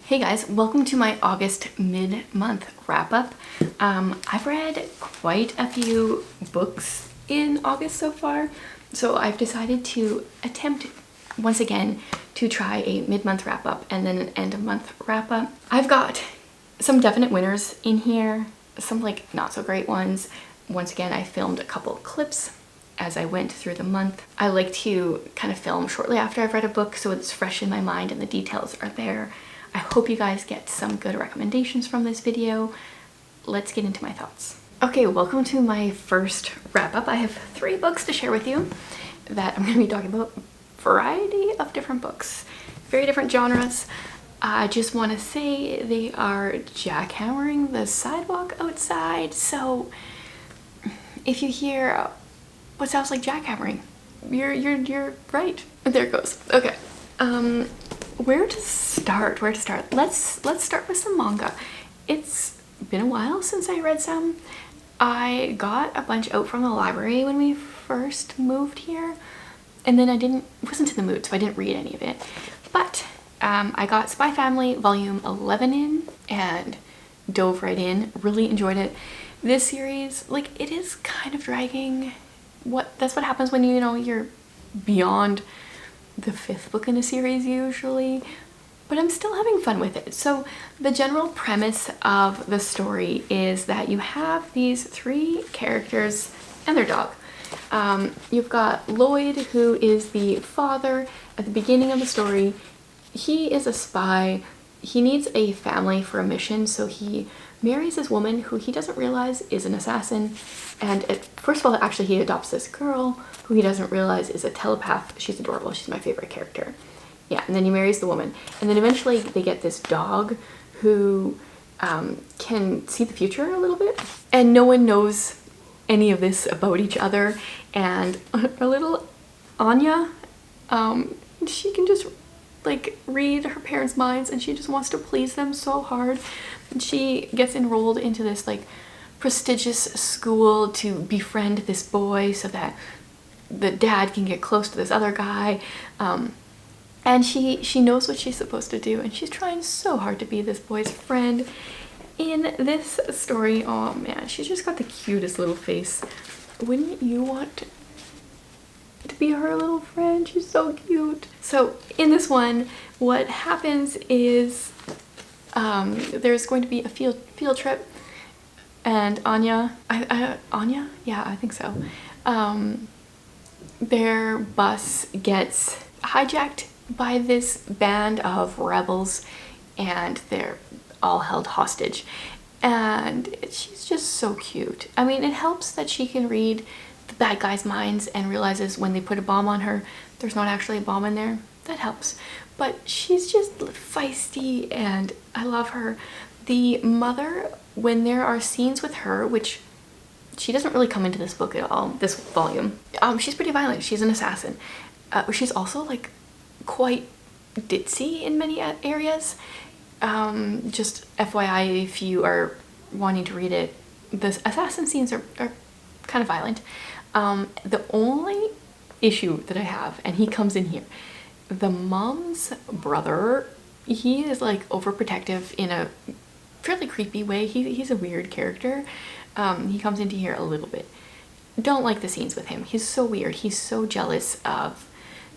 Hey guys, welcome to my August mid-month wrap-up. I've read quite a few books in August so far, so I've decided to attempt once again to try a mid-month wrap-up and then an end-of-month wrap-up. I've got some definite winners in here, some like not so great ones. Once again, I filmed a couple clips as I went through the month. I like to kind of film shortly after I've read a book so it's fresh in my mind and the details are there. I hope you guys get some good recommendations from this video. Let's get into my thoughts. Okay, welcome to my first wrap-up. I have 3 books to share with you that I'm going to be talking about. A variety of different books, very different genres. I just want to say they are jackhammering the sidewalk outside, so if you hear what sounds like jackhammering, you're right. There it goes. Okay. Where to start? Let's start with some manga. It's been a while since I read some. I got a bunch out from the library when we first moved here, and then wasn't in the mood, so I didn't read any of it. But I got SpyxFamily Volume 11 in and dove right in. Really enjoyed it. This series, like, it is kind of dragging. That's what happens when you're beyond the 5th book in a series usually, but I'm still having fun with it. So the general premise of the story is that you have these 3 characters and their dog. You've got Lloyd, who is the father at the beginning of the story. He is a spy. He needs a family for a mission, so he marries this woman who he doesn't realize is an assassin. And first of all, actually, he adopts this girl who he doesn't realize is a telepath. She's adorable. She's my favorite character. Yeah, and then he marries the woman. And then eventually they get this dog who can see the future a little bit. And no one knows any of this about each other. And our little Anya, she can just like read her parents' minds, and she just wants to please them so hard. And she gets enrolled into this like prestigious school to befriend this boy so that the dad can get close to this other guy. And she knows what she's supposed to do, and she's trying so hard to be this boy's friend. In this story, oh man, she's just got the cutest little face. Wouldn't you want to be her little friend? She's so cute. So in this one, what happens is there's going to be a field trip, and Anya, Anya? Yeah, I think so. Their bus gets hijacked by this band of rebels, and they're all held hostage. And she's just so cute. I mean, it helps that she can read the bad guys' minds and realizes when they put a bomb on her, there's not actually a bomb in there. That helps. But she's just feisty, and I love her. The mother, when there are scenes with her, which she doesn't really come into this book at all, this volume, she's pretty violent. She's an assassin. She's also like quite ditzy in many areas. Just FYI, if you are wanting to read it, the assassin scenes are kind of violent. The only issue that I have, and he comes in here, the mom's brother, he is like overprotective in a fairly creepy way. He's a weird character. He comes into here a little bit. Don't like the scenes with him. He's so weird. He's so jealous of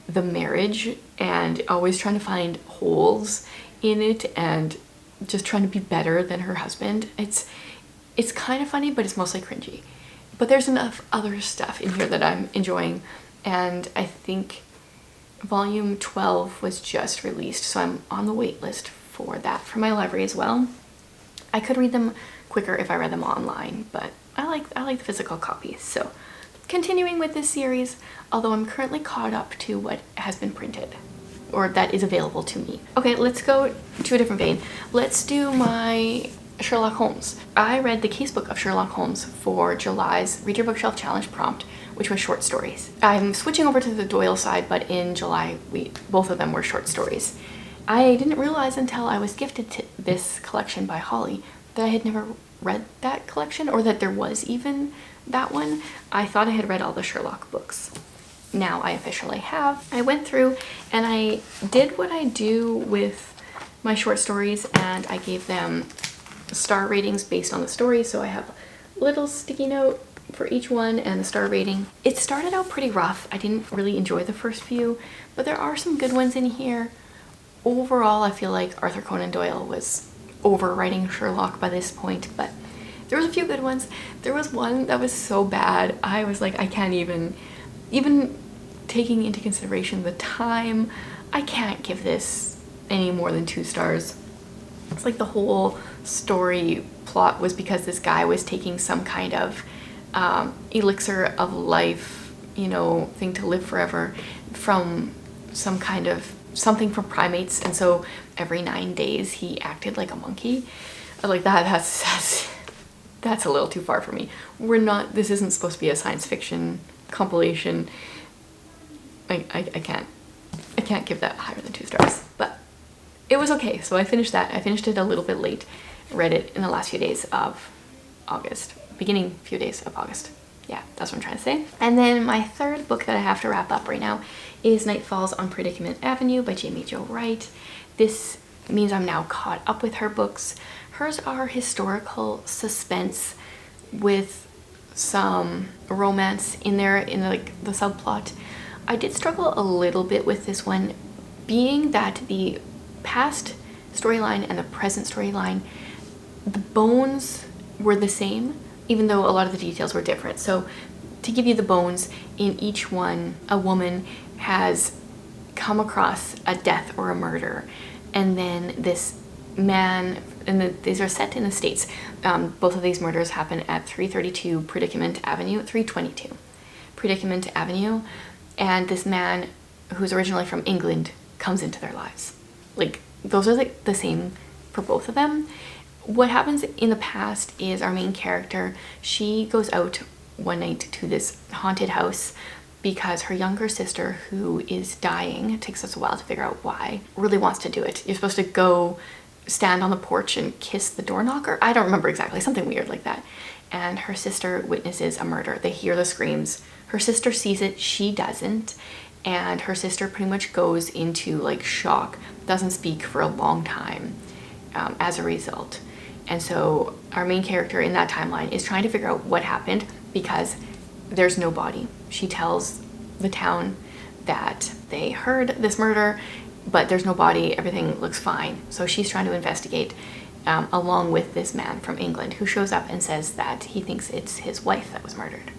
the marriage and always trying to find holes in it and just trying to be better than her husband. It's kind of funny, but it's mostly cringy. But there's enough other stuff in here that I'm enjoying, and I think volume 12 was just released, so I'm on the wait list for that from my library as well. I could read them quicker if I read them online, but I like the physical copies. So continuing with this series, although I'm currently caught up to what has been printed or that is available to me. Okay, let's go to a different vein. Let's do my Sherlock Holmes. I read the casebook of Sherlock Holmes for July's Read Your Bookshelf Challenge prompt, which was short stories. I'm switching over to the Doyle side, but in July, both of them were short stories. I didn't realize until I was gifted this collection by Holly that I had never read that collection, or that there was even that one. I thought I had read all the Sherlock books. Now I officially have. I went through and I did what I do with my short stories and I gave them star ratings based on the story. So I have a little sticky note for each one and the star rating. It started out pretty rough. I didn't really enjoy the first few, but there are some good ones in here. Overall, I feel like Arthur Conan Doyle was overwriting Sherlock by this point, but there was a few good ones. There was one that was so bad. I was like, I can't even taking into consideration the time, I can't give this any more than 2 stars. It's like the whole story plot was because this guy was taking some kind of elixir of life, you know, thing to live forever from some kind of something from primates, and so every 9 days he acted like a monkey. Like that's a little too far for me. This isn't supposed to be a science fiction compilation. I can't give that higher than 2 stars, but it was okay. So I finished that. I finished it a little bit late. Read it in the last few days of August, beginning few days of August. Yeah, that's what I'm trying to say. And then my third book that I have to wrap up right now is Night Falls on Predicament Avenue by Jamie Jo Wright. This means I'm now caught up with her books. Hers are historical suspense with some romance in there in like the subplot. I did struggle a little bit with this one, being that the past storyline and the present storyline, the bones were the same, even though a lot of the details were different. So to give you the bones, in each one, a woman has come across a death or a murder, and then this man, and these are set in the States. Both of these murders happen at 332 Predicament Avenue, 322 Predicament Avenue, and this man, who's originally from England, comes into their lives. Like, those are like the same for both of them. What happens in the past is our main character, she goes out one night to this haunted house because her younger sister, who is dying, it takes us a while to figure out why, really wants to do it. You're supposed to go stand on the porch and kiss the door knocker. I don't remember exactly, something weird like that. And her sister witnesses a murder. They hear the screams. Her sister sees it, she doesn't. And her sister pretty much goes into like shock, doesn't speak for a long time as a result. And so our main character in that timeline is trying to figure out what happened because there's no body. She tells the town that they heard this murder, but there's no body, everything looks fine. So she's trying to investigate along with this man from England who shows up and says that he thinks it's his wife that was murdered.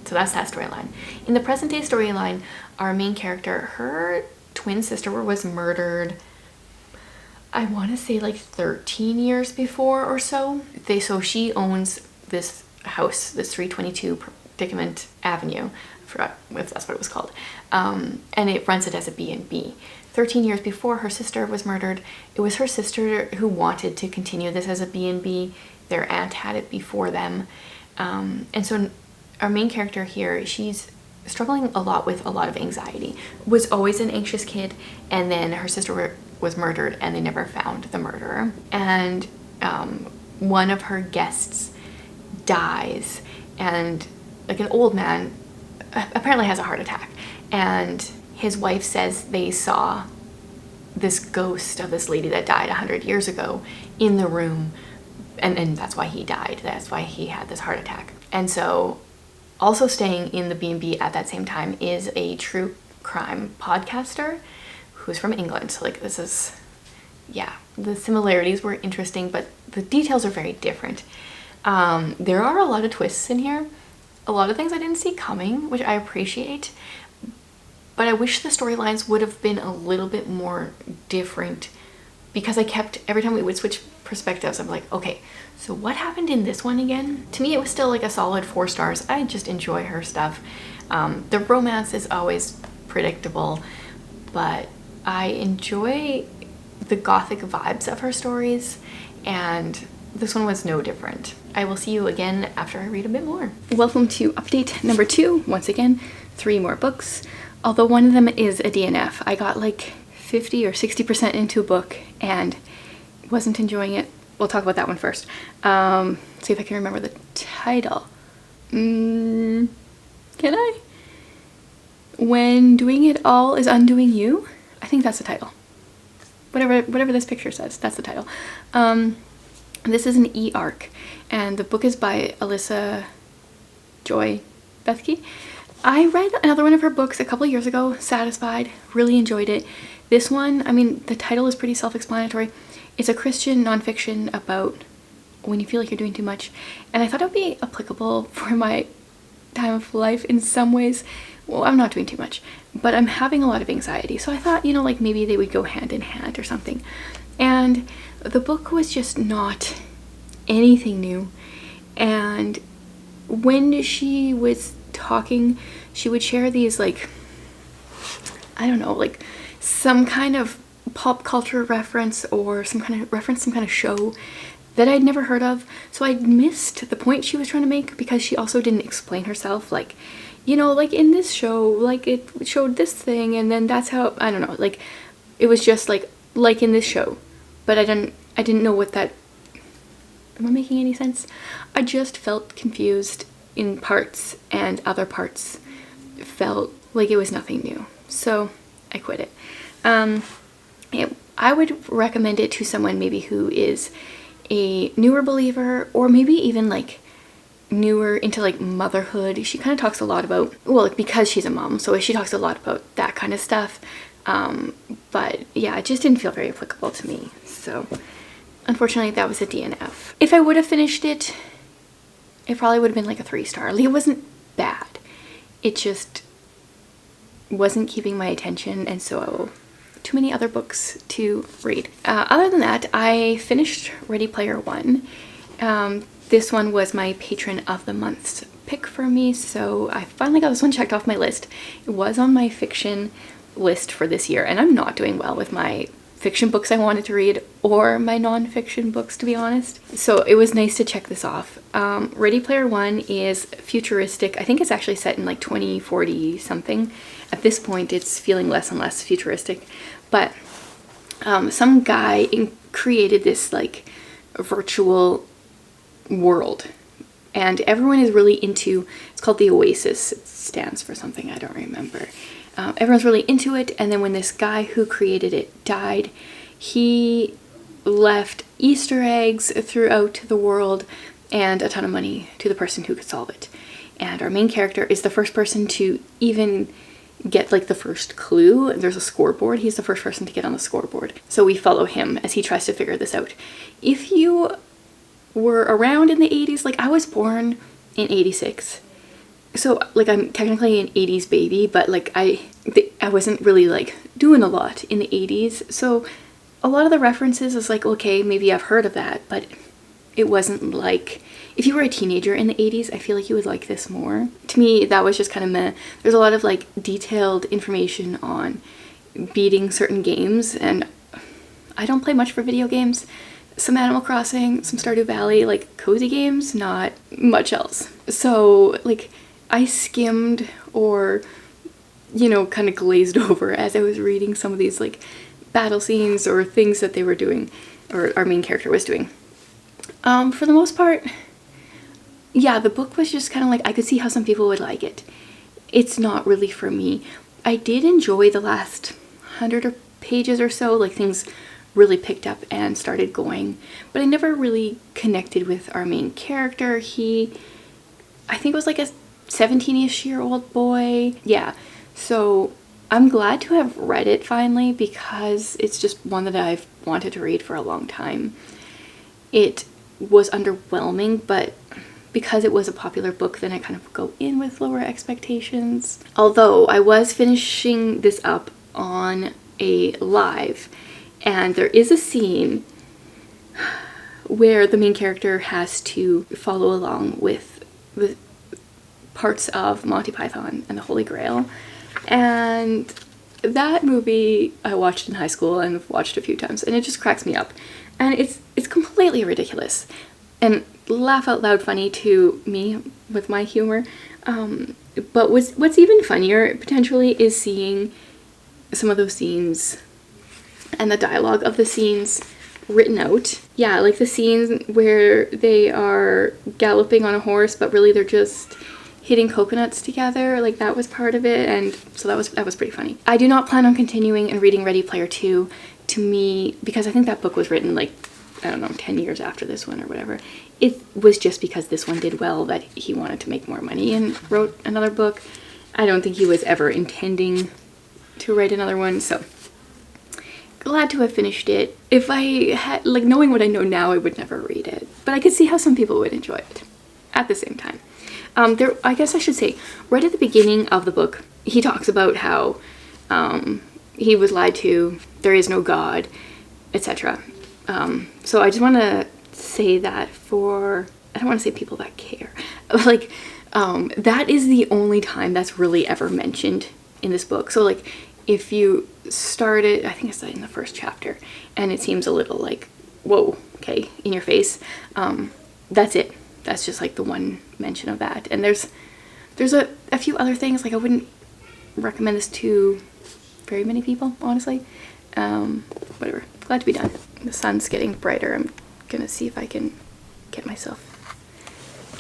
So that's that storyline. In the present day storyline, our main character, her twin sister was murdered, I want to say like 13 years before or so. So she owns this house, this 322 Predicament Avenue, I forgot if that's what it was called, and it runs it as a B&B. 13 years before her sister was murdered, it was her sister who wanted to continue this as a B&B. Their aunt had it before them, and so our main character here, she's struggling a lot with a lot of anxiety, was always an anxious kid, and then her sister was murdered and they never found the murderer. And one of her guests dies, and like an old man apparently has a heart attack, and his wife says they saw this ghost of this lady that died 100 years ago in the room, and that's why he died. That's why he had this heart attack. And so also staying in the B&B at that same time is a true crime podcaster who's from England. So like this is, yeah, the similarities were interesting, but the details are very different. There are a lot of twists in here, a lot of things I didn't see coming, which I appreciate, but I wish the storylines would have been a little bit more different, because I kept, every time we would switch perspectives, I'm like, okay, so what happened in this one again? To me, it was still like a solid 4 stars. I just enjoy her stuff. The romance is always predictable, but I enjoy the gothic vibes of her stories, and this one was no different. I will see you again after I read a bit more. Welcome to update number 2. Once again, 3 more books, although one of them is a DNF. I got like 50 or 60% into a book and wasn't enjoying it. We'll talk about that one first. See if I can remember the title. Can I? When Doing It All is Undoing You? I think that's the title. whatever this picture says. That's the title. This is an e-arc, and the book is by Alyssa Joy Bethke. I read another one of her books a couple of years ago, Satisfied, really enjoyed it. This one, I mean, the title is pretty self-explanatory. It's a Christian nonfiction about when you feel like you're doing too much, and I thought it would be applicable for my time of life in some ways. Well, I'm not doing too much, but I'm having a lot of anxiety, so I thought, you know, like maybe they would go hand in hand or something. And the book was just not anything new, and when she was talking, she would share these, like, I don't know, like some kind of pop culture reference or some kind of show that I'd never heard of. So I missed the point she was trying to make because she also didn't explain herself. Like, you know, like in this show, like it showed this thing and then that's how, I don't know, like it was just like in this show. But I didn't know what that, am I making any sense? I just felt confused in parts, and other parts felt like it was nothing new. So I quit it. I would recommend it to someone maybe who is a newer believer, or maybe even like newer into like motherhood. She kind of talks a lot about, well, like because she's a mom, so she talks a lot about that kind of stuff. But yeah, it just didn't feel very applicable to me. So unfortunately that was a DNF. If I would have finished it, it probably would have been like a 3-star. Like, it wasn't bad. It just wasn't keeping my attention, and so too many other books to read. Other than that, I finished Ready Player One. This one was my Patron of the Month's pick for me, so I finally got this one checked off my list. It was on my fiction list for this year, and I'm not doing well with my fiction books I wanted to read or my non-fiction books, to be honest. So it was nice to check this off. Ready Player One is futuristic. I think it's actually set in like 2040 something. At this point it's feeling less and less futuristic, but some guy created this like virtual world, and everyone is really into, it's called the Oasis. It stands for something, I don't remember. Everyone's really into it, and then when this guy who created it died, he left Easter eggs throughout the world and a ton of money to the person who could solve it. And our main character is the first person to even get like the first clue. There's a scoreboard. He's the first person to get on the scoreboard. So we follow him as he tries to figure this out. If you were around in the 80s, like I was born in 86. So like I'm technically an 80s baby, but like I wasn't really like doing a lot in the 80s. So a lot of the references is like, okay, maybe I've heard of that, but it wasn't like, if you were a teenager in the 80s, I feel like you would like this more. To me, that was just kind of meh. There's a lot of like detailed information on beating certain games, and I don't play much for video games. Some Animal Crossing, some Stardew Valley, like cozy games, not much else. So like I skimmed or, you know, kind of glazed over as I was reading some of these like battle scenes or things that they were doing, or our main character was doing. For the most part, yeah, the book was just kind of like, I could see how some people would like it. It's not really for me. I did enjoy the last 100 pages or so, like things really picked up and started going, but I never really connected with our main character. I think it was like a 17-ish-year-old boy. Yeah, so I'm glad to have read it finally, because it's just one that I've wanted to read for a long time. It was underwhelming, but because it was a popular book, then I kind of go in with lower expectations. Although I was finishing this up on a live, and there is a scene where the main character has to follow along with the parts of Monty Python and the Holy Grail. And that movie I watched in high school and have watched a few times, and it just cracks me up. And it's completely ridiculous and laugh out loud funny to me with my humor. But what's even funnier potentially is seeing some of those scenes and the dialogue of the scenes written out. Yeah, like the scenes where they are galloping on a horse, but really they're just hitting coconuts together, like that was part of it, and so that was pretty funny. I do not plan on continuing and reading Ready Player 2 to me, because I think that book was written like, I don't know, 10 years after this one or whatever, it was just because this one did well that he wanted to make more money and wrote another book. I don't think he was ever intending to write another one, so glad to have finished it. If I had, like, knowing what I know now, I would never read it, but I could see how some people would enjoy it at the same time. I guess I should say, right at the beginning of the book, he talks about how he was lied to, there is no God, etc. So I just want to say that for, I don't want to say people that care, like, that is the only time that's really ever mentioned in this book. So like, if you started, I think it's in the first chapter, and it seems a little like, whoa, okay, in your face, that's it. That's just like the one mention of that. And there's a few other things, like I wouldn't recommend this to very many people, honestly. Whatever, glad to be done. The sun's getting brighter. I'm gonna see if I can get myself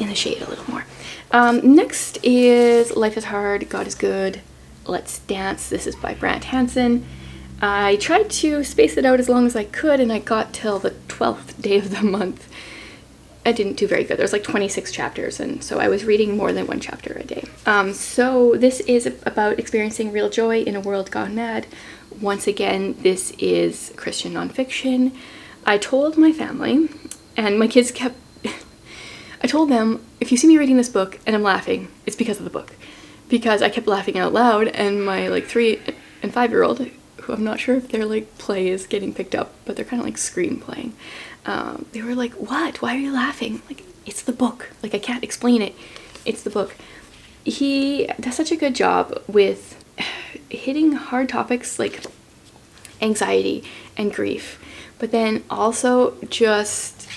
in the shade a little more. Next is Life is Hard, God is Good, Let's Dance. This is by Brant Hansen. I tried to space it out as long as I could, and I got till the 12th day of the month. I didn't do very good. There's like 26 chapters, and so I was reading more than one chapter a day. So this is about experiencing real joy in a world gone mad. Once again, this is Christian nonfiction. I told my family, and my kids kept, I told them, if you see me reading this book and I'm laughing, it's because of the book. Because I kept laughing out loud, and my like 3 and 5-year-old, who I'm not sure if their like play is getting picked up, but they're kind of like scream playing. They were like, what? Why are you laughing? Like, it's the book. Like, I can't explain it. It's the book. He does such a good job with hitting hard topics like anxiety and grief, but then also just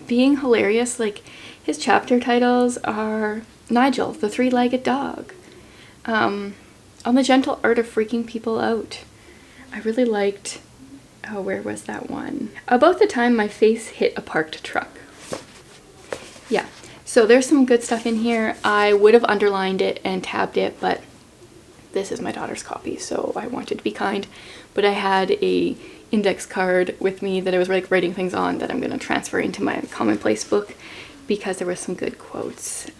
being hilarious. Like, his chapter titles are Nigel, the Three-Legged Dog, On the Gentle Art of Freaking People Out. I really liked, oh, where was that one? About the Time My Face Hit a Parked Truck. Yeah, so there's some good stuff in here. I would have underlined it and tabbed it, but this is my daughter's copy, so I wanted to be kind. But I had a index card with me that I was like writing things on that I'm going to transfer into my commonplace book because there were some good quotes.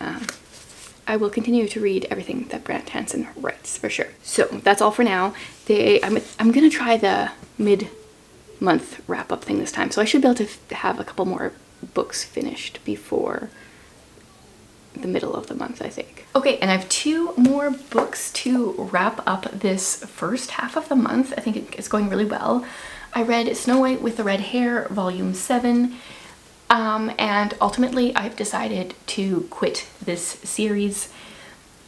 I will continue to read everything that Brant Hansen writes, for sure. So that's all for now. I'm going to try the mid-month wrap-up thing this time, so I should be able to have a couple more books finished before the middle of the month, I think. Okay, and I have 2 more books to wrap up this first half of the month. I think it's going really well. I read Snow White with the Red Hair, Volume 7. And ultimately I've decided to quit this series.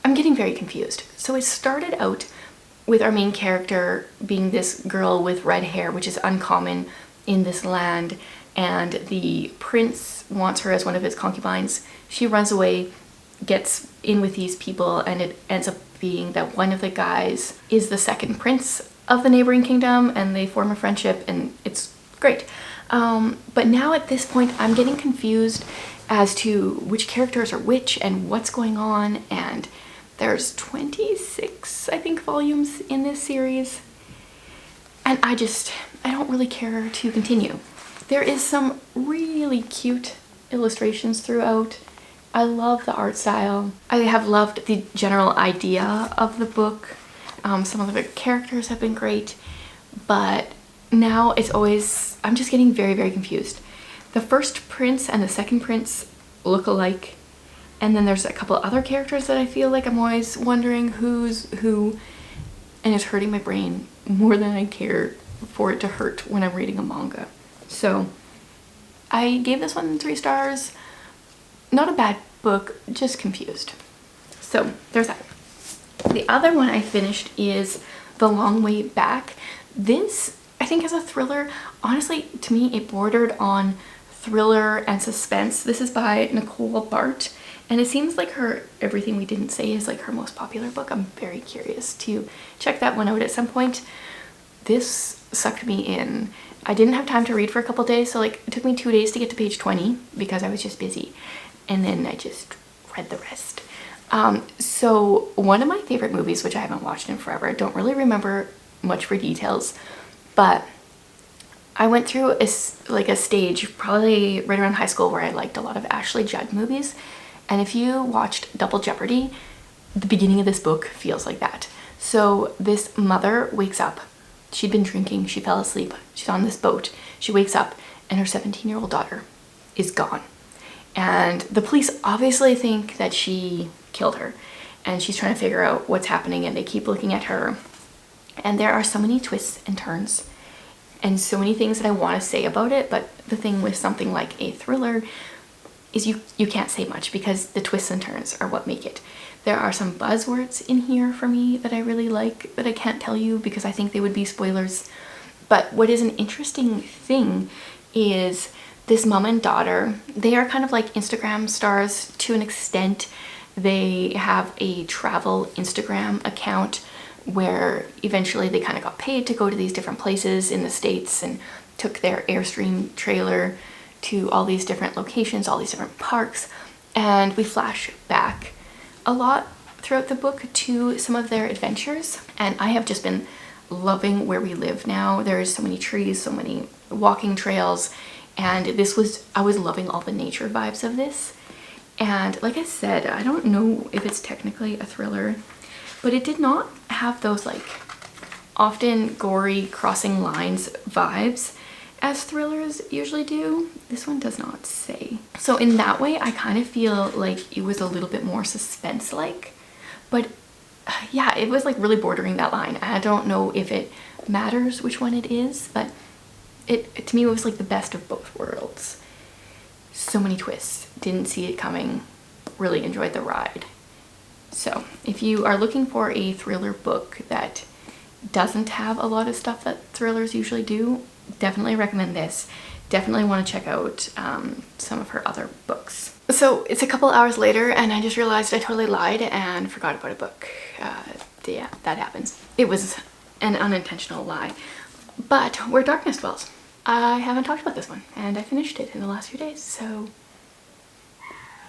I'm getting very confused. So it started out with our main character being this girl with red hair, which is uncommon in this land, and the prince wants her as one of his concubines. She runs away, gets in with these people, and it ends up being that one of the guys is the second prince of the neighboring kingdom, and they form a friendship, and it's great. But now at this point I'm getting confused as to which characters are which and what's going on, and there's 26, I think, volumes in this series, and I don't really care to continue. There is some really cute illustrations throughout. I love the art style. I have loved the general idea of the book. Some of the characters have been great, but now it's always, I'm just getting very, very confused. The first prince and the second prince look alike, and then there's a couple other characters that I feel like I'm always wondering who's who, and it's hurting my brain more than I care for it to hurt when I'm reading a manga. So I gave this one 3 stars. Not a bad book, just confused. So there's that. The other one I finished is The Long Way Back. This, I think, is a thriller. Honestly, to me, it bordered on thriller and suspense. This is by Nicole Bart, and it seems like her Everything We Didn't Say is like her most popular book. I'm very curious to check that one out at some point. This sucked me in. I didn't have time to read for a couple days, so like it took me 2 days to get to page 20 because I was just busy, and then I just read the rest. So one of my favorite movies, which I haven't watched in forever, I don't really remember much for details, but I went through a stage probably right around high school where I liked a lot of Ashley Judd movies. And if you watched Double Jeopardy, the beginning of this book feels like that. So this mother wakes up. She'd been drinking. She fell asleep. She's on this boat. She wakes up and her 17-year-old daughter is gone. And the police obviously think that she killed her. And she's trying to figure out what's happening, and they keep looking at her. And there are so many twists and turns and so many things that I want to say about it. But the thing with something like a thriller is you can't say much because the twists and turns are what make it. There are some buzzwords in here for me that I really like that I can't tell you because I think they would be spoilers. But what is an interesting thing is this mom and daughter, they are kind of like Instagram stars to an extent. They have a travel Instagram account where eventually they kind of got paid to go to these different places in the States and took their Airstream trailer to all these different locations, all these different parks. And we flash back a lot throughout the book to some of their adventures. And I have just been loving where we live now. There's so many trees, so many walking trails. And I was loving all the nature vibes of this. And like I said, I don't know if it's technically a thriller, but it did not have those like often gory crossing lines vibes as thrillers usually do. This one does not say. So in that way, I kind of feel like it was a little bit more suspense-like, but yeah, it was like really bordering that line. I don't know if it matters which one it is, but to me it was like the best of both worlds. So many twists, didn't see it coming, really enjoyed the ride. So if you are looking for a thriller book that doesn't have a lot of stuff that thrillers usually do, definitely recommend this. Definitely want to check out some of her other books. So it's a couple hours later and I just realized I totally lied and forgot about a book. Yeah, that happens. It was an unintentional lie. But Where Darkness Dwells. I haven't talked about this one and I finished it in the last few days, so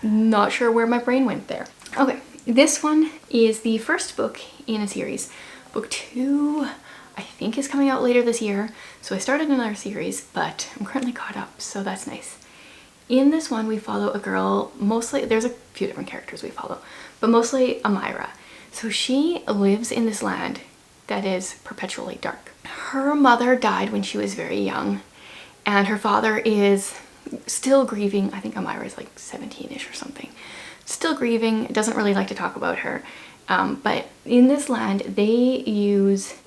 not sure where my brain went there. Okay, this one is the first book in a series. Book 2 I think is coming out later this year, so I started another series, but I'm currently caught up, so that's nice. In this one we follow a girl, mostly, there's a few different characters we follow, but mostly Amira. So she lives in this land that is perpetually dark. Her mother died when she was very young, and her father is still grieving. I think Amira is like 17-ish or something. Still grieving, doesn't really like to talk about her. But in this land,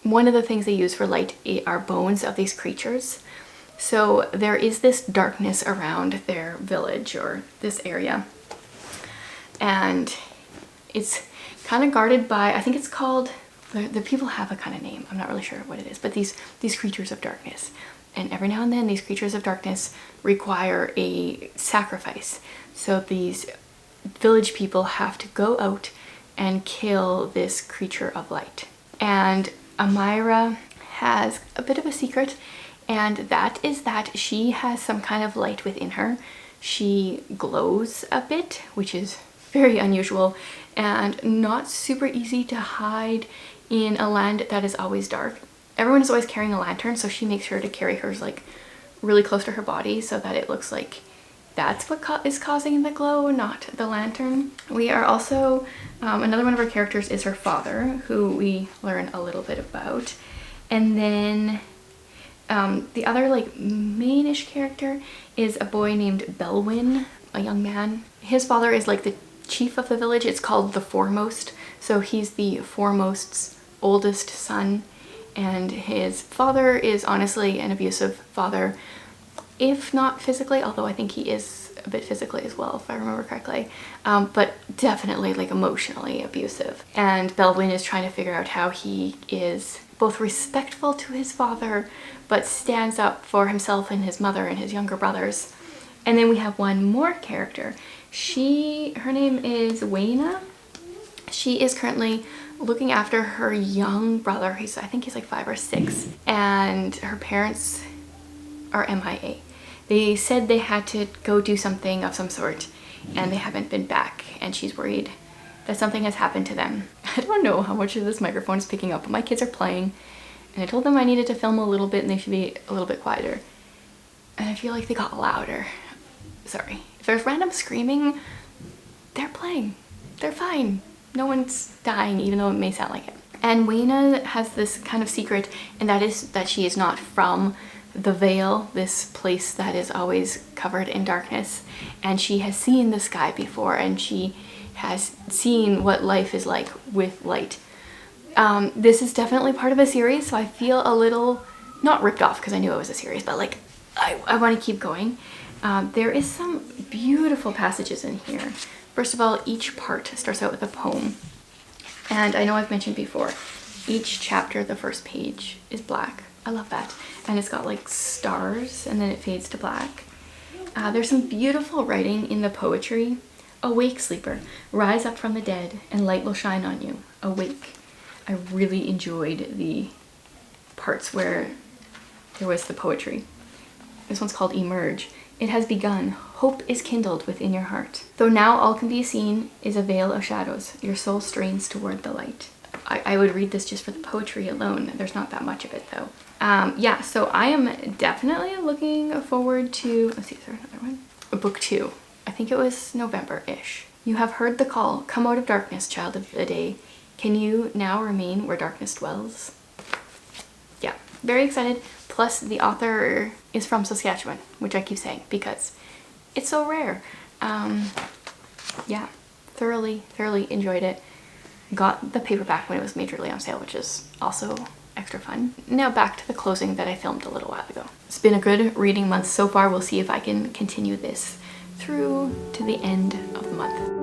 one of the things they use for light are bones of these creatures. So there is this darkness around their village or this area. And it's kind of guarded by, I think it's called, the people have a kind of name, I'm not really sure what it is, but these creatures of darkness. And every now and then these creatures of darkness require a sacrifice. So these village people have to go out and kill this creature of light. And Amira has a bit of a secret, and that is that she has some kind of light within her. She glows a bit, which is very unusual and not super easy to hide in a land that is always dark. Everyone is always carrying a lantern, so she makes sure to carry hers like really close to her body so that it looks like that's what is causing the glow, not the lantern. We are also, another one of our characters is her father, who we learn a little bit about. And then the other like mainish character is a boy named Belwyn, a young man. His father is like the chief of the village. It's called the Foremost. So he's the Foremost's oldest son. And his father is honestly an abusive father, if not physically, although I think he is a bit physically as well, if I remember correctly, but definitely like emotionally abusive. And Belwyn is trying to figure out how he is both respectful to his father, but stands up for himself and his mother and his younger brothers. And then we have one more character. Her name is Wayna. She is currently looking after her young brother. I think he's like 5 or 6, and her parents are MIA. They said they had to go do something of some sort and they haven't been back, and she's worried that something has happened to them. I don't know how much of this microphone is picking up, but my kids are playing And I told them I needed to film a little bit and they should be a little bit quieter. And I feel like they got louder. Sorry. If there's random screaming, they're playing. They're fine. No one's dying, even though it may sound like it. And Wayna has this kind of secret, and that is that she is not from the Vale, this place that is always covered in darkness. And she has seen the sky before, and she has seen what life is like with light. This is definitely part of a series, so I feel a little, not ripped off because I knew it was a series, but like I want to keep going. There is some beautiful passages in here. First of all, each part starts out with a poem. And I know I've mentioned before, each chapter, the first page, is black. I love that. And it's got like stars and then it fades to black. There's some beautiful writing in the poetry. Awake, sleeper, rise up from the dead and light will shine on you. Awake. I really enjoyed the parts where there was the poetry. This one's called Emerge. It has begun. Hope is kindled within your heart. Though now all can be seen is a veil of shadows. Your soul strains toward the light. I would read this just for the poetry alone. There's not that much of it though. Yeah, so I am definitely looking forward to, let's see, is there another one? Book 2. I think it was November-ish. You have heard the call. Come out of darkness, child of the day. Can you now remain where darkness dwells? Yeah, very excited. Plus the author is from Saskatchewan, which I keep saying because it's so rare. Yeah, thoroughly enjoyed it. Got the paperback when it was majorly on sale, which is also extra fun. Now back to the closing that I filmed a little while ago. It's been a good reading month so far. We'll see if I can continue this through to the end of the month.